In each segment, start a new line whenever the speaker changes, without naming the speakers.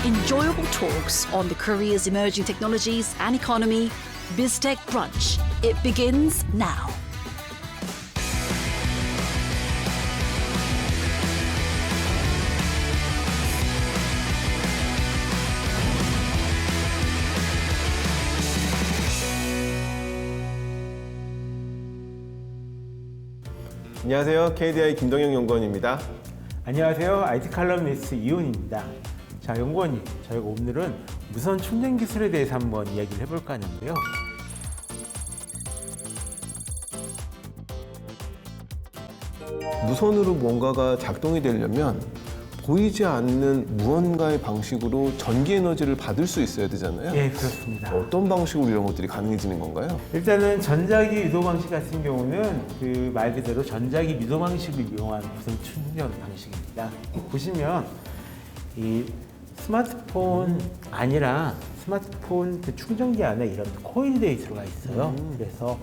Enjoyable talks on the Korea's emerging technologies and economy. BizTech Brunch. It begins now.
안녕하세요. KDI 김동영 연구원입니다.
안녕하세요. IT 칼럼니스트 이훈입니다. 자, 연구원님, 저희가 오늘은 무선 충전 기술에 대해서 한번 이야기를 해볼까 하는데요.
무선으로 뭔가가 작동이 되려면 보이지 않는 무언가의 방식으로 전기 에너지를 받을 수 있어야 되잖아요.
예, 그렇습니다.
어떤 방식으로 이런 것들이 가능해지는 건가요?
일단은 전자기 유도 방식 같은 경우는 그 말 그대로 전자기 유도 방식을 이용한 무선 충전 방식입니다. 보시면 이 스마트폰 아니라 스마트폰 그 충전기 안에 이런 코일들이 들어가 있어요. 그래서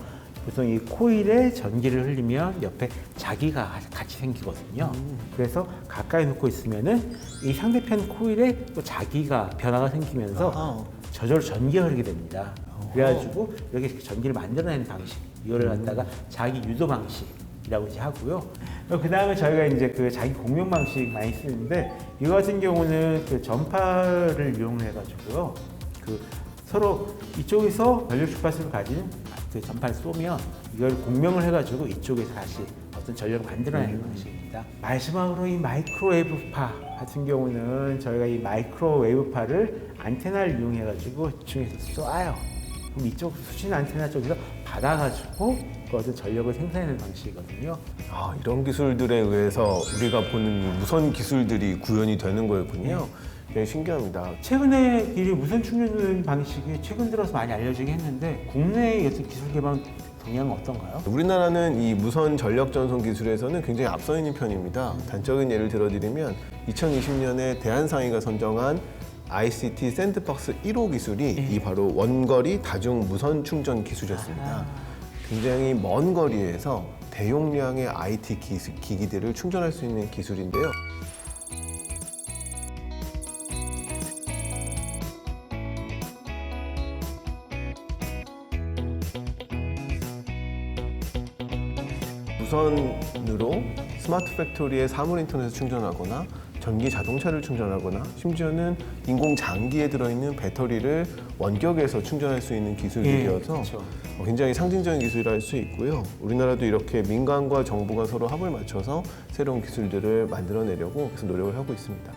보통 이 코일에 전기를 흘리면 옆에 자기가 같이 생기거든요. 그래서 가까이 놓고 있으면은 이 상대편 코일에 또 자기가 변화가 생기면서 저절로 전기가 흐르게 됩니다. 그래가지고 이렇게 전기를 만들어내는 방식, 이거를 갖다가 자기 유도 방식이라고 이제 하고요. 그 다음에 저희가 이제 그 자기 공명 방식 많이 쓰는데, 이거 같은 경우는 그 전파를 이용해가지고요. 그 서로 이쪽에서 전력 주파수를 가진 그 전파를 쏘면 이걸 공명을 해가지고 이쪽에서 다시 어떤 전력을 만들어내는 방식입니다. 마지막으로 이 마이크로웨이브파 같은 경우는 저희가 이 마이크로웨이브파를 안테나를 이용해가지고 이쪽에서 쏴요. 그럼 이쪽 수신 안테나 쪽에서 받아가지고 그 어떤 전력을 생산하는 방식이거든요.
이런 기술들에 의해서 우리가 보는 무선 기술들이 구현이 되는 거였군요. 굉장히 신기합니다.
최근에 이 무선 충전 방식이 최근 들어서 많이 알려지긴 했는데, 국내의 어떤 기술 개발 동향은 어떤가요?
우리나라는 이 무선 전력 전송 기술에서는 굉장히 앞서 있는 편입니다. 단적인 예를 들어드리면 2020년에 대한상의가 선정한 ICT 샌드박스 1호 기술이 이 바로 원거리 다중 무선 충전 기술이었습니다. 굉장히 먼 거리에서 대용량의 IT 기기들을 충전할 수 있는 기술인데요. 무선으로 스마트 팩토리의 사물 인터넷을 충전하거나 전기 자동차를 충전하거나 심지어는 인공 장기에 들어있는 배터리를 원격에서 충전할 수 있는 기술들이어서
그렇죠.
굉장히 상징적인 기술이라 할 수 있고요. 우리나라도 이렇게 민간과 정부가 서로 합을 맞춰서 새로운 기술들을 만들어내려고 계속 노력을 하고 있습니다.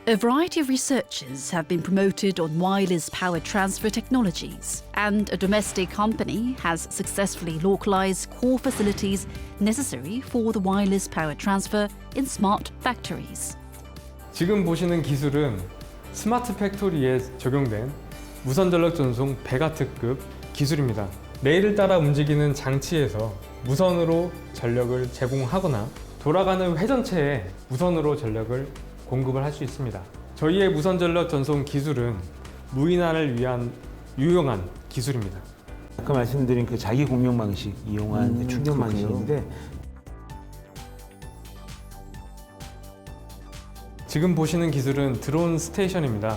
A variety of researchers have been promoted on wireless power transfer technologies, and a domestic company has successfully localized core facilities necessary for the wireless power transfer in smart factories.
지금 보시는 기술은 스마트 팩토리에 적용된 무선 전력 전송 베가트급 기술입니다. 레일을 따라 움직이는 장치에서 무선으로 전력을 제공하거나 돌아가는 회전체에 무선으로 전력을 공급을 할 수 있습니다. 저희의 무선 전력 전송 기술은 무인화를 위한 유용한 기술입니다.
아까 말씀드린 그 자기 공명 방식 이용한 그 충전
그렇군요.
방식인데,
지금 보시는 기술은 드론 스테이션입니다.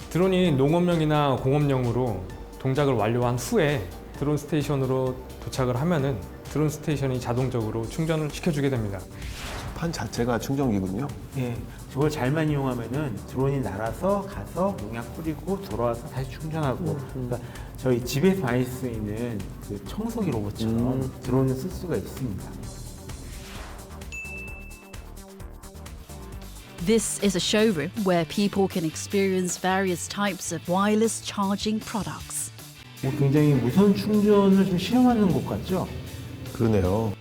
드론이 농업용이나 공업용으로 동작을 완료한 후에 드론 스테이션으로 도착을 하면은 드론 스테이션이 자동적으로 충전을 시켜주게 됩니다.
판 자체가 충전기군요.
예, 저걸 잘만 이용하면은 드론이 날아서 가서 농약 뿌리고 돌아와서 다시 충전하고, 그러니까 저희 집에서 많이 쓸 수 있는 그 청소기 로봇처럼 드론을 쓸 수가 있습니다.
This is a showroom where people can experience various types of wireless charging products.
굉장히 무선 충전을 좀 실험하는 곳 같죠?
그러네요.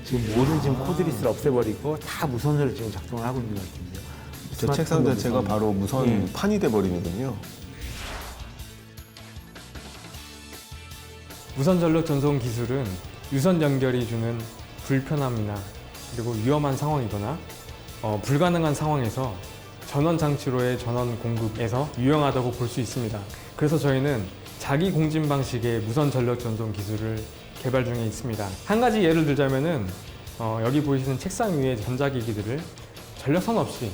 지금 모든 지금 코드리스를 없애버리고 다 무선으로 지금 작동을 하고 있는 것 같은데요.
저 책상 자체가 바로 무선 판이 돼버리는군요.
무선 전력 전송 기술은 유선 연결이 주는 불편함이나 그리고 위험한 상황이거나 불가능한 상황에서 전원 장치로의 전원 공급에서 유용하다고 볼 수 있습니다. 그래서 저희는 자기 공진 방식의 무선 전력 전송 기술을 개발 중에 있습니다. 한 가지 예를 들자면은 여기 보이시는 책상 위에 전자기기들을 전력선 없이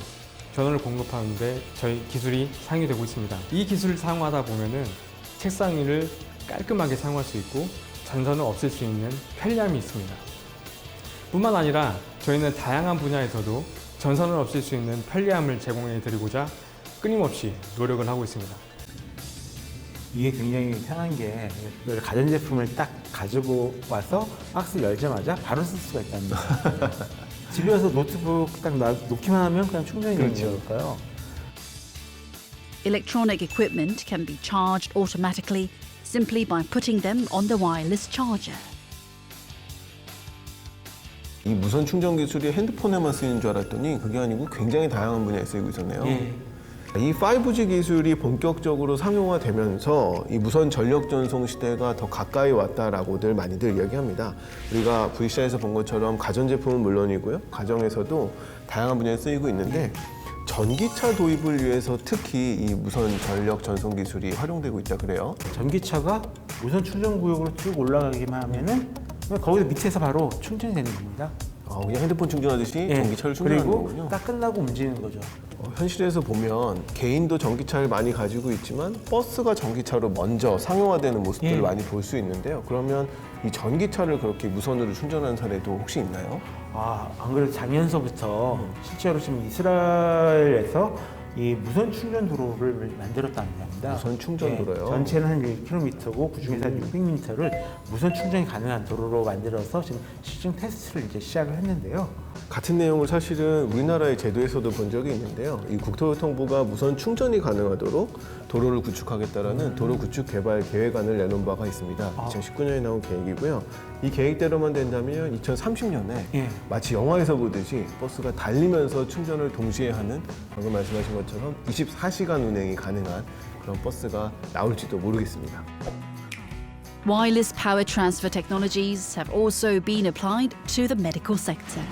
전원을 공급하는데 저희 기술이 사용이 되고 있습니다. 이 기술을 사용하다 보면은 책상 위를 깔끔하게 사용할 수 있고 전선을 없앨 수 있는 편리함이 있습니다. 뿐만 아니라 저희는 다양한 분야에서도 전선을 없앨 수 있는 편리함을 제공해 드리고자 끊임없이 노력을 하고 있습니다.
이게 굉장히 편한 게 이걸 가전제품을 딱 가지고 와서 박스 열자마자 바로 쓸 수가 있다는 거예요. 집에 와서 노트북 딱 놓기만 하면 그냥 충전이 되는 거니까요.
Electronic equipment can be charged automatically simply by putting them on the wireless charger.
이 무선 충전 기술이 핸드폰에만 쓰이는 줄 알았더니 그게 아니고 굉장히 다양한 분야에 쓰이고 있었네요.
예.
이 5G 기술이 본격적으로 상용화되면서 이 무선 전력 전송 시대가 더 가까이 왔다라고들 많이들 이야기합니다. 우리가 VCR에서 본 것처럼 가전제품은 물론이고요. 가정에서도 다양한 분야에 쓰이고 있는데 전기차 도입을 위해서 특히 이 무선 전력 전송 기술이 활용되고 있다 그래요.
전기차가 무선 충전 구역으로 쭉 올라가기만 하면은 그냥 거기서 밑에서 바로 충전이 되는 겁니다.
그냥 핸드폰 충전하듯이
예.
전기차를 충전하는
그리고
거군요.
딱 끝나고 움직이는 거죠.
현실에서 보면 개인도 전기차를 많이 가지고 있지만 버스가 전기차로 먼저 상용화되는 모습들을
예.
많이 볼 수 있는데요. 그러면 이 전기차를 그렇게 무선으로 충전하는 사례도 혹시 있나요?
안 그래도 작년서부터 실제로 지금 이스라엘에서 이 무선 충전 도로를 만들었다는 겁니다.
무선 충전 도로요?
전체는 한 1km고 그중에서 한 600m를 무선 충전이 가능한 도로로 만들어서 지금 시중 테스트를 이제 시작을 했는데요.
같은 내용을 사실은 우리나라의 제도에서도 본 적이 있는데요. 이 국토교통부가 무선 충전이 가능하도록 도로를 구축하겠다라는 도로 구축 개발 계획안을 내놓은 바가 있습니다. 2019년에 나온 계획이고요. 이 계획대로만 된다면 2030년에
예.
마치 영화에서 보듯이 버스가 달리면서 충전을 동시에 하는 방금 말씀하신 것처럼 24시간 운행이 가능한 그런 버스가 나올지도 모르겠습니다.
Wireless power transfer technologies have also been applied to the medical sector.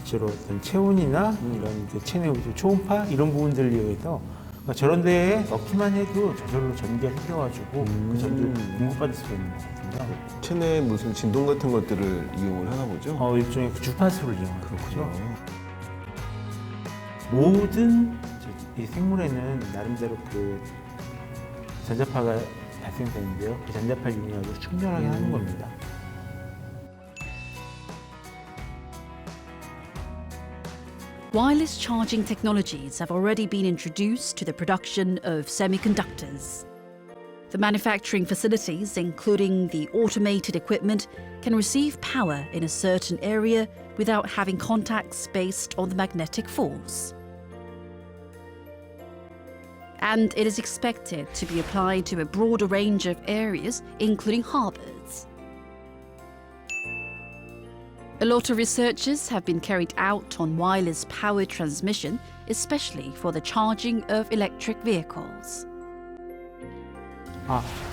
실제로 어떤 체온이나 이런 그 체내 초음파 이런 부분들을 이용해서 그러니까 저런 데에 넣기만 해도 저절로 전기가 생겨가지고 그 전기를 공급받을 수가 있는 거거든요.
체내 무슨 진동 같은 것들을 이용을 하나 보죠?
일종의 그 주파수를 이용하는 거죠. 모든 이 생물에는 나름대로 그 전자파가 발생되는데요. 그 전자파를 이용해서 충전하게 하는 겁니다.
Wireless charging technologies have already been introduced to the production of semiconductors. The manufacturing facilities, including the automated equipment, can receive power in a certain area without having contacts based on the magnetic force. And it is expected to be applied to a broader range of areas, including harbours. A lot of researches have been carried out on wireless power transmission, especially for the charging of electric vehicles.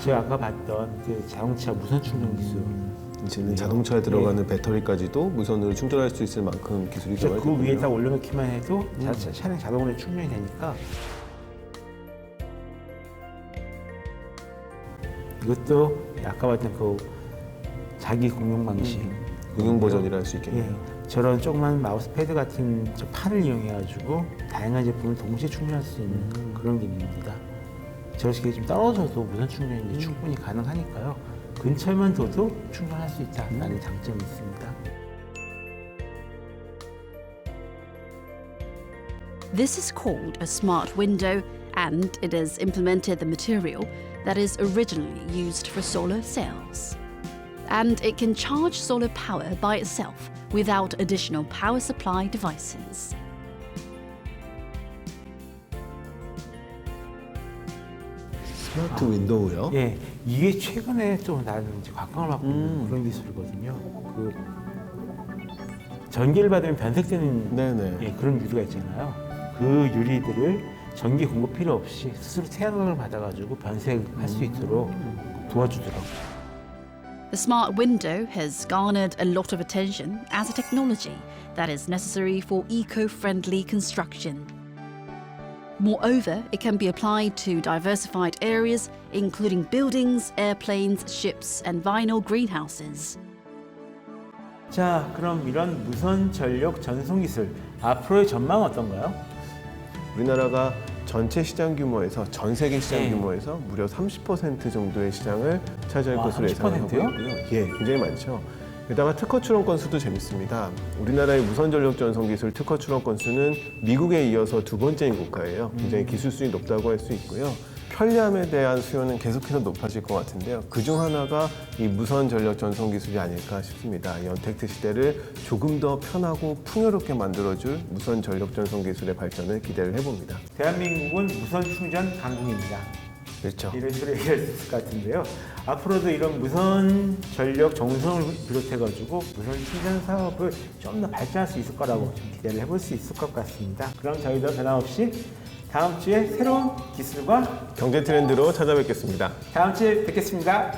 제가 아까 봤던 그 자동차 무선 충전 기술.
이제는 자동차에 들어가는 배터리까지도 무선으로 충전할 수 있을 만큼 기술이
그
좋아졌군요.
위에다 올려놓기만 해도 차량 자동으로 충전이 되니까 이것도 아까 봤던 그 자기 공용 방식
응용 버전이라 할 수 있겠네요.
저런 조그만 마우스 패드 같은 저 판을 이용해가지고 다양한 제품을 동시에 충전할 수 있는 그런 기능입니다. 저렇게 좀 떨어져도 무선 충전이 충분히 가능하니까요. 근처에만 둬도 충전할 수 있다는 장점이 있습니다.
This is called a smart window, and it has implemented the material that is originally used for solar cells. And it can charge solar power by itself without additional power supply devices.
스마트 윈도우요?
이게 최근에 좀 나는 이제 각광을 받고 있는 그런 기술이거든요. 그 전기를 받으면 변색되는
네네.
그런 유리가 있잖아요. 그 유리들을 전기 공급 필요 없이 스스로 태양광을 받아가지고 변색할 수 있도록 도와주더라고요.
The smart window has garnered a lot of attention as a technology that is necessary for eco-friendly construction. Moreover, it can be applied to diversified areas, including buildings, airplanes, ships, and vinyl greenhouses.
자, 그럼 이런 무선 전력 전송 기술 앞으로의 전망은 어떤가요?
우리나라가 전체 시장 규모에서 전 세계 시장
네.
규모에서 무려 30% 정도의 시장을 차지할
와,
것으로 예상하고
30%요?
있고요. 예, 굉장히 많죠. 게다가 특허 출원 건수도 재밌습니다. 우리나라의 무선 전력 전송 기술 특허 출원 건수는 미국에 이어서 두 번째인 국가예요. 굉장히 기술수준이 높다고 할 수 있고요. 편리함에 대한 수요는 계속해서 높아질 것 같은데요. 그중 하나가 이 무선 전력 전송 기술이 아닐까 싶습니다. 이 언택트 시대를 조금 더 편하고 풍요롭게 만들어줄 무선 전력 전송 기술의 발전을 기대를 해봅니다.
대한민국은 무선 충전 강국입니다.
그렇죠.
이런 식으로 얘기할 수 있을 것 같은데요. 앞으로도 이런 무선 전력 전송을 비롯해가지고 무선 충전 사업을 좀 더 발전할 수 있을 거라고 좀 기대를 해볼 수 있을 것 같습니다. 그럼 저희도 변함없이 다음 주에 새로운 기술과
경제 트렌드로 찾아뵙겠습니다.
다음 주에 뵙겠습니다.